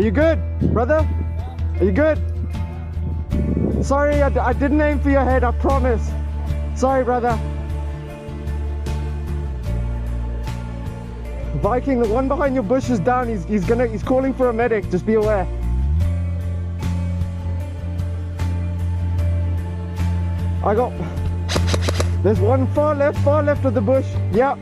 you good, brother? Are you good? Sorry, I didn't aim for your head, I promise. Sorry, brother. Viking, the one behind your bush is down. He's calling for a medic. Just be aware. There's one far left of the bush. Yep.